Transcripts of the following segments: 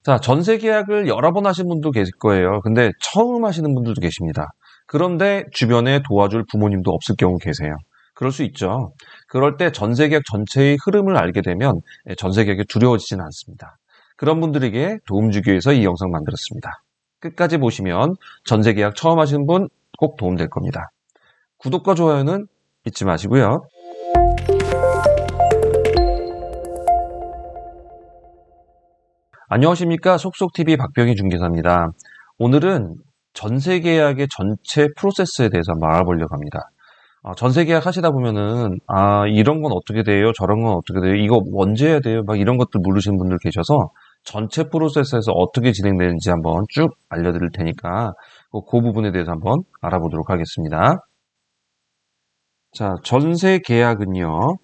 자, 전세 계약을 여러 번 하신 분도 계실 거예요. 근데 처음 하시는 분들도 계십니다. 그런데 주변에 도와줄 부모님도 없을 경우 계세요. 그럴 수 있죠. 그럴 때 전세 계약 전체의 흐름을 알게 되면 전세 계약이 두려워지지는 않습니다. 그런 분들에게 도움 주기 위해서 이 영상 만들었습니다. 끝까지 보시면 전세 계약 처음 하시는 분 꼭 도움 될 겁니다. 구독과 좋아요는 잊지 마시고요. 안녕하십니까. 속속TV 박병희 중개사입니다. 오늘은 전세 계약의 전체 프로세스에 대해서 한번 알아보려고 합니다. 전세 계약 하시다 보면은 이런 건 어떻게 돼요? 저런 건 어떻게 돼요? 이거 언제 해야 돼요? 막 이런 것들 모르시는 분들 계셔서 전체 프로세스에서 어떻게 진행되는지 한번 쭉 알려드릴 테니까 그 부분에 대해서 한번 알아보도록 하겠습니다. 자, 전세 계약은요.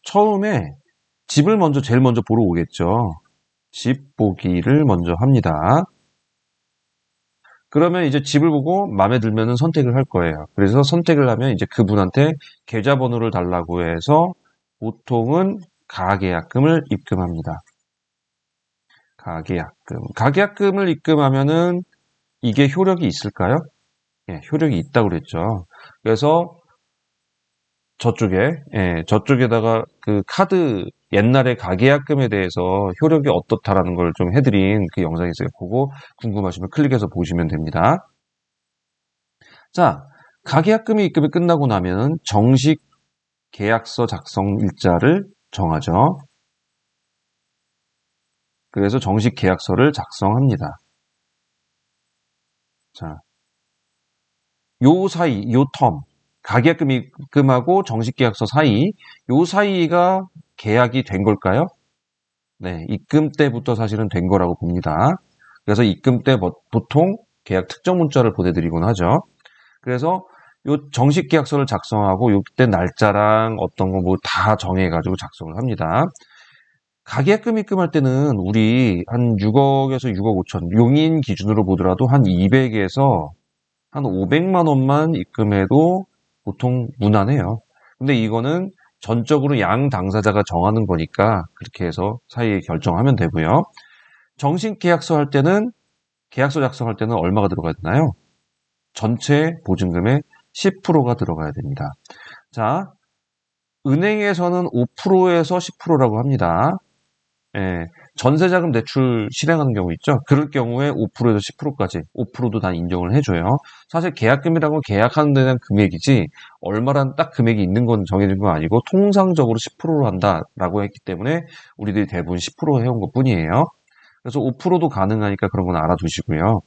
처음에 집을 제일 먼저 보러 오겠죠. 집 보기를 먼저 합니다. 그러면 이제 집을 보고 마음에 들면은 선택을 할 거예요. 그래서 선택을 하면 이제 그분한테 계좌번호를 달라고 해서 보통은 가계약금을 입금합니다. 가계약금을 입금하면은 이게 효력이 있을까요? 예, 효력이 있다고 그랬죠. 그래서 저쪽에다가 그 카드 옛날에 가계약금에 대해서 효력이 어떻다라는 걸 좀 해드린 그 영상이 있어요. 그거 궁금하시면 클릭해서 보시면 됩니다. 자, 가계약금이 입금이 끝나고 나면 정식 계약서 작성 일자를 정하죠. 그래서 정식 계약서를 작성합니다. 자, 요 사이, 요 텀, 가계약금 입금하고 정식 계약서 사이, 요 사이가 계약이 된 걸까요? 네, 입금 때부터 사실은 된 거라고 봅니다. 그래서 입금 때 보통 계약 특정 문자를 보내드리곤 하죠. 그래서 요 정식 계약서를 작성하고 요때 날짜랑 어떤 거 뭐 다 정해가지고 작성을 합니다. 가계약금 입금할 때는 우리 한 6억에서 6억 5천, 용인 기준으로 보더라도 한 200에서 한 500만 원만 입금해도 보통 무난해요. 근데 이거는 전적으로 양 당사자가 정하는 거니까 그렇게 해서 사이에 결정하면 되고요. 정식 계약서 할 때는 계약서 작성할 때는 얼마가 들어가야 되나요? 전체 보증금의 10%가 들어가야 됩니다. 자, 은행에서는 5%에서 10%라고 합니다. 예, 전세자금 대출 실행하는 경우 있죠. 그럴 경우에 5%에서 10%까지 5%도 다 인정을 해줘요. 사실 계약금이라는 건 계약하는 데 대한 금액이지 얼마란 딱 금액이 있는 건 정해진 건 아니고 통상적으로 10%로 한다라고 했기 때문에 우리들이 대부분 10% 해온 것 뿐이에요. 그래서 5%도 가능하니까 그런 건 알아두시고요.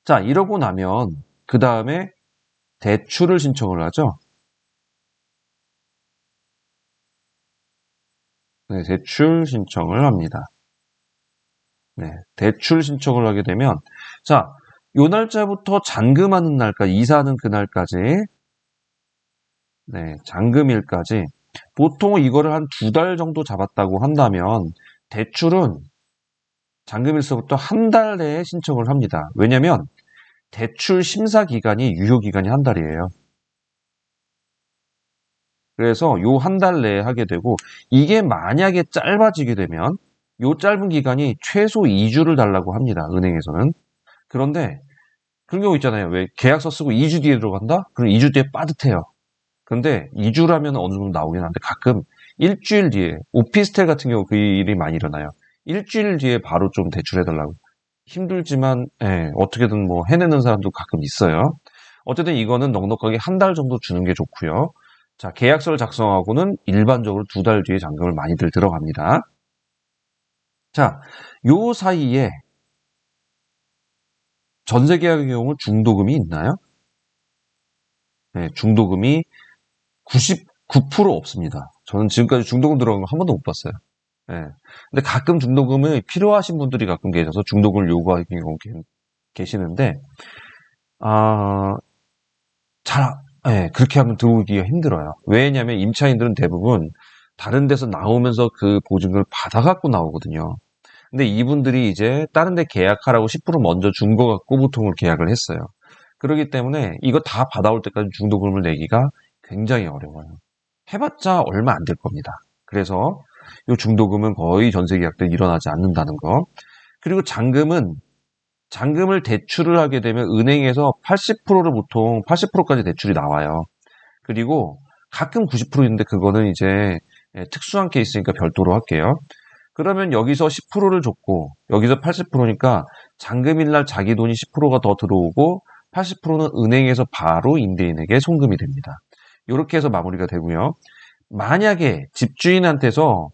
자, 이러고 나면 그 다음에 대출을 신청을 하죠. 네, 대출 신청을 합니다. 네, 대출 신청을 하게 되면, 자, 요 날짜부터 잔금하는 날까지, 이사하는 그날까지, 네, 잔금일까지, 보통 이거를 한 2달 정도 잡았다고 한다면, 대출은 잔금일서부터 한 달 내에 신청을 합니다. 왜냐면, 대출 심사 기간이, 유효 기간이 한 달이에요. 그래서 요 한 달 내에 하게 되고, 이게 만약에 짧아지게 되면, 요 짧은 기간이 최소 2주를 달라고 합니다. 은행에서는. 그런데 그런 경우 있잖아요. 왜 계약서 쓰고 2주 뒤에 들어간다? 그럼 2주 뒤에 빠듯해요. 그런데 2주라면 어느 정도 나오긴 하는데 가끔 일주일 뒤에 오피스텔 같은 경우 그 일이 많이 일어나요. 일주일 뒤에 바로 좀 대출해달라고. 힘들지만 어떻게든 뭐 해내는 사람도 가끔 있어요. 어쨌든 이거는 넉넉하게 한 달 정도 주는 게 좋고요. 자, 계약서를 작성하고는 일반적으로 2달 뒤에 잔금을 많이들 들어갑니다. 자, 요 사이에 전세 계약의 경우 중도금이 있나요? 네, 중도금이 99% 없습니다. 저는 지금까지 중도금 들어간 거 한 번도 못 봤어요. 네. 근데 가끔 중도금이 필요하신 분들이 가끔 계셔서 중도금을 요구하는 경우 계시는데, 아, 그렇게 하면 들어오기가 힘들어요. 왜냐면 임차인들은 대부분 다른 데서 나오면서 그 보증금을 받아갖고 나오거든요. 근데 이분들이 이제 다른 데 계약하라고 10% 먼저 준 거 갖고 보통을 계약을 했어요. 그렇기 때문에 이거 다 받아올 때까지 중도금을 내기가 굉장히 어려워요. 해봤자 얼마 안 될 겁니다. 그래서 이 중도금은 거의 전세 계약들 일어나지 않는다는 거. 그리고 잔금을 대출을 하게 되면 은행에서 80%를 보통 80%까지 대출이 나와요. 그리고 가끔 90% 있는데 그거는 이제 특수한 케이스니까 별도로 할게요. 그러면 여기서 10%를 줬고 여기서 80%니까 잔금일 날 자기 돈이 10%가 더 들어오고 80%는 은행에서 바로 임대인에게 송금이 됩니다. 이렇게 해서 마무리가 되고요. 만약에 집주인한테서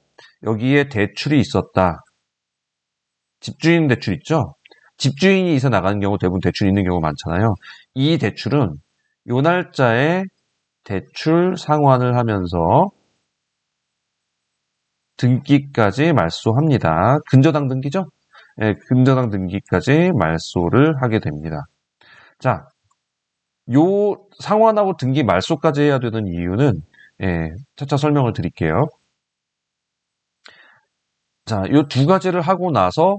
여기에 대출이 있었다. 집주인 대출 있죠? 집주인이 이사 나가는 경우 대부분 대출 있는 경우가 많잖아요. 이 대출은 요 날짜에 대출 상환을 하면서 등기까지 말소합니다. 근저당 등기죠? 예, 근저당 등기까지 말소를 하게 됩니다. 자, 요 상환하고 등기 말소까지 해야 되는 이유는 차차 설명을 드릴게요. 자, 요 두 가지를 하고 나서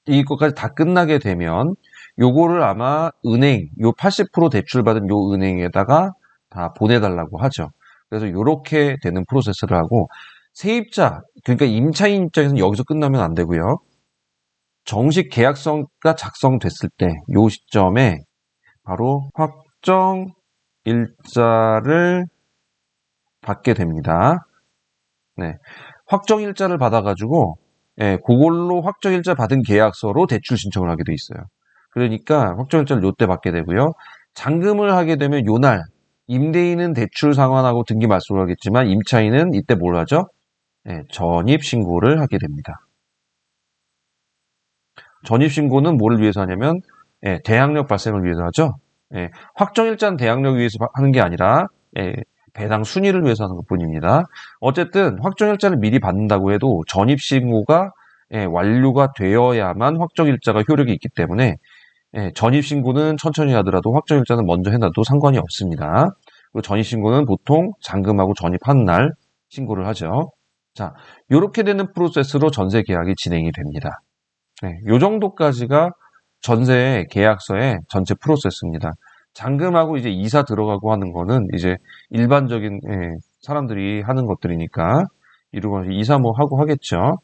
이것까지 다 끝나게 되면 요거를 아마 은행, 요 80% 대출받은 요 은행에다가 다 보내달라고 하죠. 그래서 요렇게 되는 프로세스를 하고 세입자, 그러니까 임차인 입장에서는 여기서 끝나면 안 되고요. 정식 계약서가 작성됐을 때 요 시점에 바로 확정 일자를 받게 됩니다. 네. 확정 일자를 받아가지고 그걸로 확정 일자 받은 계약서로 대출 신청을 하게 돼 있어요. 그러니까 확정 일자를 요때 받게 되고요. 잔금을 하게 되면 요날 임대인은 대출 상환하고 등기 말소를 하겠지만 임차인은 이때 뭘 하죠? 전입 신고를 하게 됩니다. 전입 신고는 뭐를 위해서 하냐면 대항력 발생을 위해서 하죠. 확정 일자는 대항력 위해서 하는 게 아니라 배당 순위를 위해서 하는 것뿐입니다. 어쨌든 확정일자를 미리 받는다고 해도 전입신고가 완료가 되어야만 확정일자가 효력이 있기 때문에 전입신고는 천천히 하더라도 확정일자는 먼저 해놔도 상관이 없습니다. 그리고 전입신고는 보통 잔금하고 전입한 날 신고를 하죠. 자, 이렇게 되는 프로세스로 전세 계약이 진행이 됩니다. 이 정도까지가 전세 계약서의 전체 프로세스입니다. 잔금하고 이제 이사 들어가고 하는 거는 이제 일반적인 사람들이 하는 것들이니까 이러고 이사 뭐 하고 하겠죠.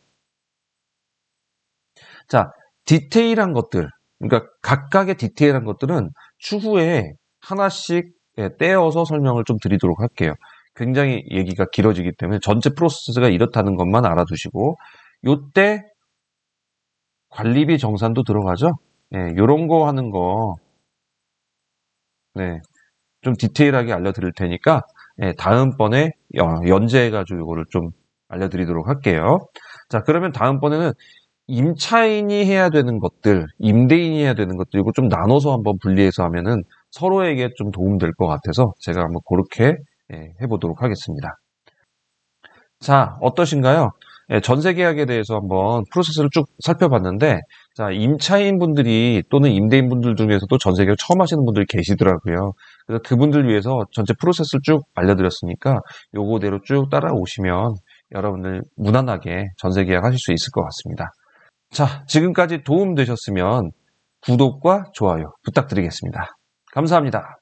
자, 디테일한 것들, 그러니까 각각의 디테일한 것들은 추후에 하나씩 떼어서 설명을 좀 드리도록 할게요. 굉장히 얘기가 길어지기 때문에 전체 프로세스가 이렇다는 것만 알아두시고 요때 관리비 정산도 들어가죠. 요런 거 하는 거 좀 디테일하게 알려드릴 테니까 다음번에 연재해가지고 이거를 좀 알려드리도록 할게요. 자, 그러면 다음번에는 임차인이 해야 되는 것들, 임대인이 해야 되는 것들 이거 좀 나눠서 한번 분리해서 하면은 서로에게 좀 도움될 것 같아서 제가 한번 그렇게 해보도록 하겠습니다. 자, 어떠신가요? 전세 계약에 대해서 한번 프로세스를 쭉 살펴봤는데, 자, 임차인 분들이 또는 임대인 분들 중에서도 전세 계약 처음 하시는 분들이 계시더라고요. 그래서 그분들 위해서 전체 프로세스를 쭉 알려드렸으니까 요거대로 쭉 따라오시면 여러분들 무난하게 전세 계약 하실 수 있을 것 같습니다. 자, 지금까지 도움 되셨으면 구독과 좋아요 부탁드리겠습니다. 감사합니다.